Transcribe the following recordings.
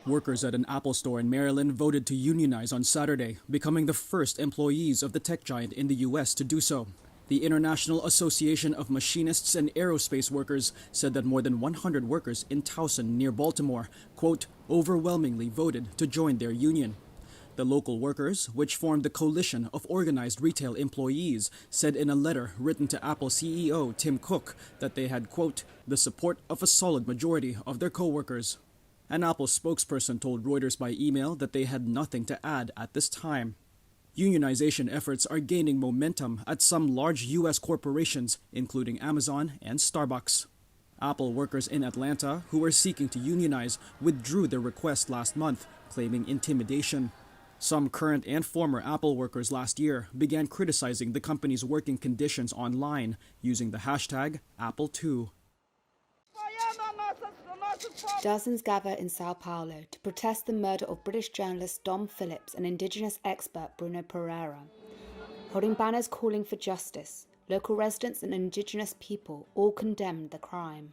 Workers at an Apple store in Maryland voted to unionize on Saturday, becoming the first employees of the tech giant in the U.S. to do so. The International Association of Machinists and Aerospace Workers said that more than 100 workers in Towson, near Baltimore, quote, overwhelmingly voted to join their union. The local workers, which formed the Coalition of Organized Retail Employees, said in a letter written to Apple CEO Tim Cook that they had, quote, the support of a solid majority of their co-workers. An Apple spokesperson told Reuters by email that they had nothing to add at this time. Unionization efforts are gaining momentum at some large U.S. corporations, including Amazon and Starbucks. Apple workers in Atlanta, who were seeking to unionize, withdrew their request last month, claiming intimidation. Some current and former Apple workers last year began criticizing the company's working conditions online using the hashtag Apple2. Dozens gather in Sao Paulo to protest the murder of British journalist Dom Phillips and Indigenous expert Bruno Pereira. Holding banners calling for justice, local residents and Indigenous people all condemned the crime.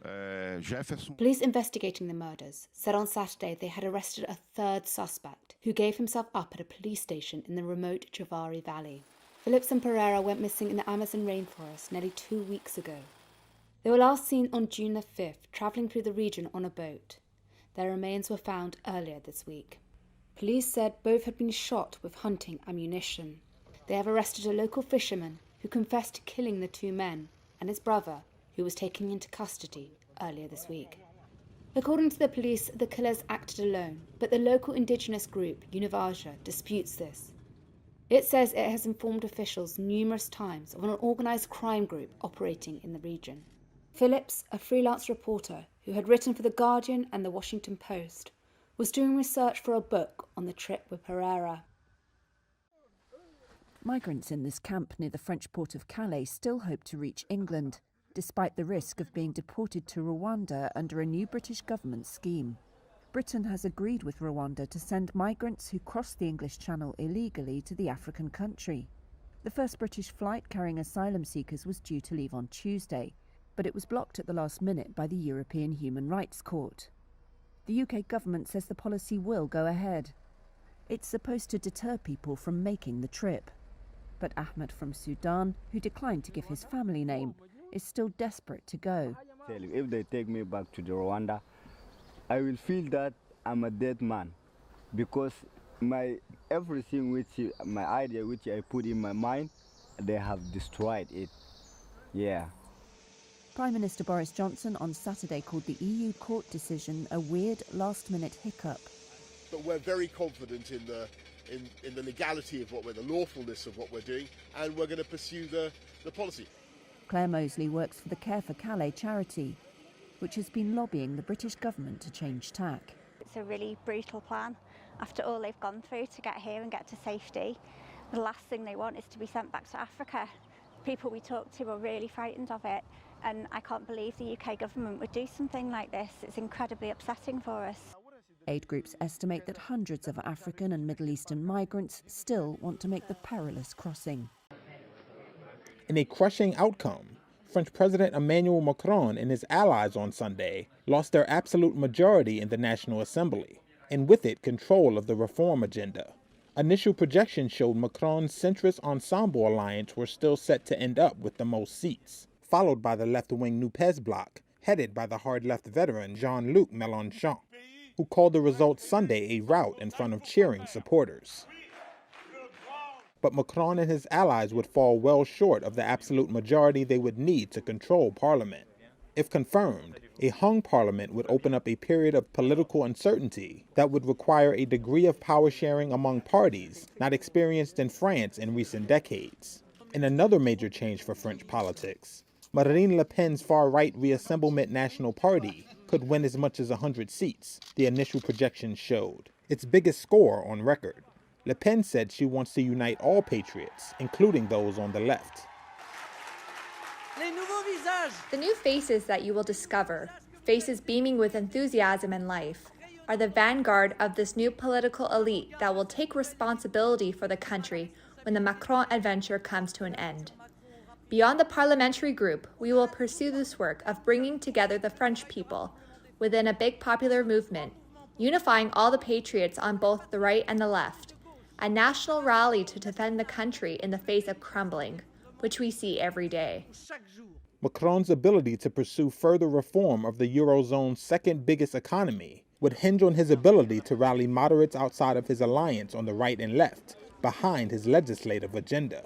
Police investigating the murders said on Saturday they had arrested a third suspect who gave himself up at a police station in the remote Javari Valley. Phillips and Pereira went missing in the Amazon rainforest nearly 2 weeks ago. They were last seen on June the 5th, travelling through the region on a boat. Their remains were found earlier this week. Police said both had been shot with hunting ammunition. They have arrested a local fisherman who confessed to killing the two men and his brother, who was taken into custody earlier this week. According to the police, the killers acted alone, but the local indigenous group, Univaja, disputes this. It says it has informed officials numerous times of an organised crime group operating in the region. Phillips, a freelance reporter who had written for The Guardian and The Washington Post, was doing research for a book on the trip with Pereira. Migrants in this camp near the French port of Calais still hope to reach England, despite the risk of being deported to Rwanda under a new British government scheme. Britain has agreed with Rwanda to send migrants who cross the English Channel illegally to the African country. The first British flight carrying asylum seekers was due to leave on Tuesday, but it was blocked at the last minute by the European Human Rights Court. The UK government says the policy will go ahead. It's supposed to deter people from making the trip. But Ahmed from Sudan, who declined to give his family name, is still desperate to go. If they take me back to Rwanda, I will feel that I'm a dead man, because my idea which I put in my mind, they have destroyed it. Yeah. Prime Minister Boris Johnson on Saturday called the EU court decision a weird last-minute hiccup. But we're very confident in the legality of the lawfulness of what we're doing, and we're going to pursue the policy. Claire Mosley works for the Care for Calais charity, which has been lobbying the British government to change tack. It's a really brutal plan. After all they've gone through to get here and get to safety, the last thing they want is to be sent back to Africa. People we talk to are really frightened of it, and I can't believe the UK government would do something like this. It's incredibly upsetting for us. Aid groups estimate that hundreds of African and Middle Eastern migrants still want to make the perilous crossing. In a crushing outcome, French President Emmanuel Macron and his allies on Sunday lost their absolute majority in the National Assembly, and with it control of the reform agenda. Initial projections showed Macron's centrist Ensemble alliance were still set to end up with the most seats, followed by the left-wing NUPES bloc, headed by the hard-left veteran Jean-Luc Mélenchon, who called the result Sunday a rout in front of cheering supporters. But Macron and his allies would fall well short of the absolute majority they would need to control Parliament. If confirmed, a hung Parliament would open up a period of political uncertainty that would require a degree of power sharing among parties not experienced in France in recent decades. In another major change for French politics, Marine Le Pen's far-right Reassemblement National Party could win as much as 100 seats, the initial projections showed, its biggest score on record. Le Pen said she wants to unite all patriots, including those on the left. The new faces that you will discover, faces beaming with enthusiasm and life, are the vanguard of this new political elite that will take responsibility for the country when the Macron adventure comes to an end. Beyond the parliamentary group, we will pursue this work of bringing together the French people within a big popular movement, unifying all the patriots on both the right and the left, a national rally to defend the country in the face of crumbling, which we see every day. Macron's ability to pursue further reform of the Eurozone's second biggest economy would hinge on his ability to rally moderates outside of his alliance on the right and left behind his legislative agenda.